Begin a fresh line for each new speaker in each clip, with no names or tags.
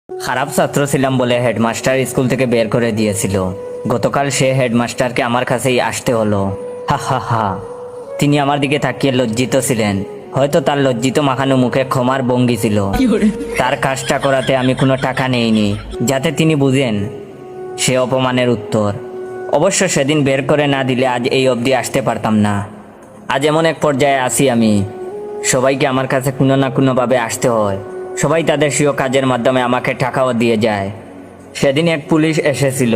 খারাপ ছাত্র ছিলাম বলে হেডমাস্টার স্কুল থেকে বের করে দিয়েছিল। গতকাল সে হেডমাস্টারকে আমার কাছেই আসতে হলো। হা হা হা। তিনি আমার দিকে তাকিয়ে লজ্জিত ছিলেন। হয়তো তার লজ্জিত মাখানো মুখে ক্ষমার ভঙ্গি ছিল। তার কাজটা করাতে আমি কোনো টাকা নেইনি, যাতে তিনি বুঝেন সে অপমানের উত্তর। অবশ্য সেদিন বের করে না দিলে আজ এই অবধি আসতে পারতাম না। আজ এমন এক পর্যায়ে আসি আমি, সবাইকে আমার কাছে কোনো না কোনোভাবে আসতে হয়। সবাই তাদের স্বীয় কাজের মাধ্যমে আমাকে টাকাও দিয়ে যায়। সেদিন এক পুলিশ এসেছিল,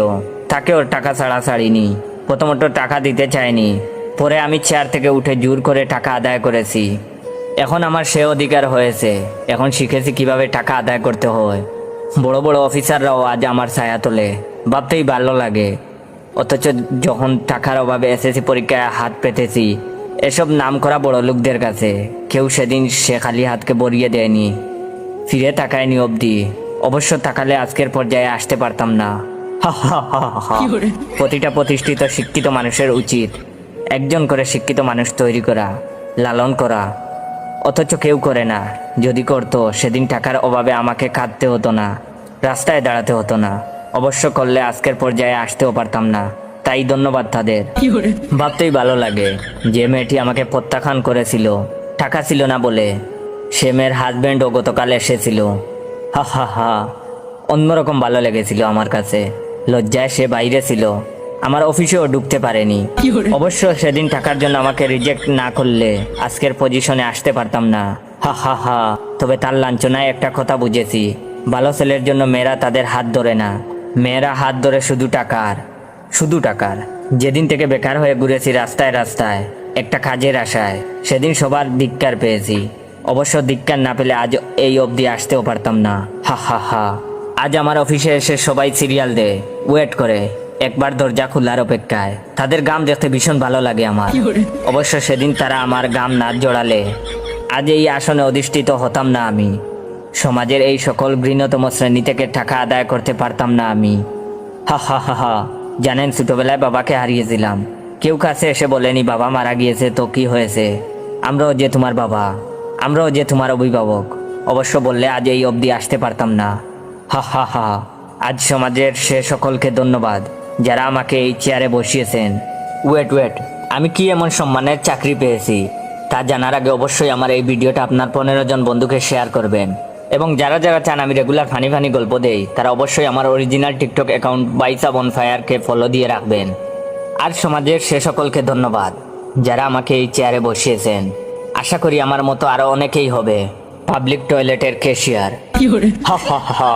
তাকে ওর টাকা ছাড়া ছাড়িনি। প্রথমত টাকা দিতে চায়নি, পরে আমি চেয়ার থেকে উঠে জোর করে টাকা আদায় করেছি। এখন আমার সে অধিকার হয়েছে, এখন শিখেছি কিভাবে টাকা আদায় করতে হয়। বড় বড় অফিসাররাও আজ আমার ছায়া তোলে, ভাবতেই ভালো লাগে। অথচ যখন টাকার অভাবে এসএসসি পরীক্ষায় হাত পেতেছি এসব নামকরা বড় লোকদের কাছে, কেউ সেদিন সে খালি হাতকে বরিয়ে দেয়নি, ফিরে তাকায়নি অবধি। অবশ্য তাকালে আজকের পর্যায়ে আসতে পারতাম না। হা হা হা হা। প্রতিটা প্রতিষ্ঠিত শিক্ষিত মানুষের উচিত একজন করে শিক্ষিত মানুষ তৈরি করা, লালন করা। অথচ কেউ করে না। যদি করতো সেদিন টাকার অভাবে আমাকে কাঁদতে হতো না, রাস্তায় দাঁড়াতে হতো না। অবশ্য করলে আজকের পর্যায়ে আসতেও পারতাম না। তাই ধন্যবাদ তাদের। ভাবতেই ভালো লাগে, যে মেয়েটি আমাকে প্রত্যাখ্যান করেছিল টাকা ছিল না বলে, সে মেয়ের হাজব্যান্ডও গতকাল এসেছিল। হা হা হা। অন্যরকম ভালো লেগেছিল আমার কাছে। লজ্জায় সে বাইরে ছিল, আমার অফিসেও ঢুকতে পারেনি। অবশ্য সেদিন টাকার জন্য আমাকে রিজেক্ট না করলে আজকের পজিশনে আসতে পারতাম না। হা হা হা। তবে তার লাঞ্ছনায় একটা কথা বুঝেছি, ভালো ছেলের জন্য মেয়েরা তাদের হাত ধরে না, মেয়েরা হাত ধরে শুধু টাকার, শুধু টাকার। যেদিন থেকে বেকার হয়ে ঘুরেছি রাস্তায় রাস্তায় একটা কাজের আশায়, সেদিন সবার ধিক্কার পেয়েছি। অবশ্য ধিক্কার না পেলে আজ এই অবধি আসতেও পারতাম না। হা হা হা। আজ আমার অফিসে এসে সবাই সিরিয়াল দেয়, ওয়েট করে, একবার দরজা খোলার অপেক্ষায়। তাদের গাম দেখতে ভীষণ ভালো লাগে আমার। অবশ্য সেদিন তারা আমার গাম না জড়ালে আজ এই আসনে অধিষ্ঠিত হতাম না আমি। সমাজের এই সকল ঘৃণতম শ্রেণী থেকে টাকা আদায় করতে পারতাম না আমি। হা হা হা হা। জানেন, ছোটবেলায় বাবাকে হারিয়েছিলাম। কেউ কাছে এসে বলেনি বাবা মারা গিয়েছে তো কি হয়েছে, আমরাও যে তোমার বাবা, আমরাও যে তোমার অভিভাবক। অবশ্য বললে আজ এই অবধি আসতে পারতাম না। হা হা হা। আজ সমাজের সে সকলকে ধন্যবাদ যারা আমাকে এই চেয়ারে বসিয়েছেন। ওয়েট, আমি কি এমন সম্মানের চাকরি পেয়েছি তা জানার আগে অবশ্যই আমার এই ভিডিওটা আপনার 15 জন বন্ধুকে শেয়ার করবেন। এবং যারা যারা চান আমি রেগুলার ফানি গল্প দেই, তারা অবশ্যই আমার অরিজিনাল টিকটক অ্যাকাউন্ট বাইসা বনফায়ারকে ফলো দিয়ে রাখবেন। আর সমাজের সে সকলকে ধন্যবাদ যারা আমাকে এই চেয়ারে বসিয়েছেন। আশা করি আমার মতো আরো অনেকেই হবে পাবলিক টয়লেটের ক্যাশিয়ার। হা হা হা।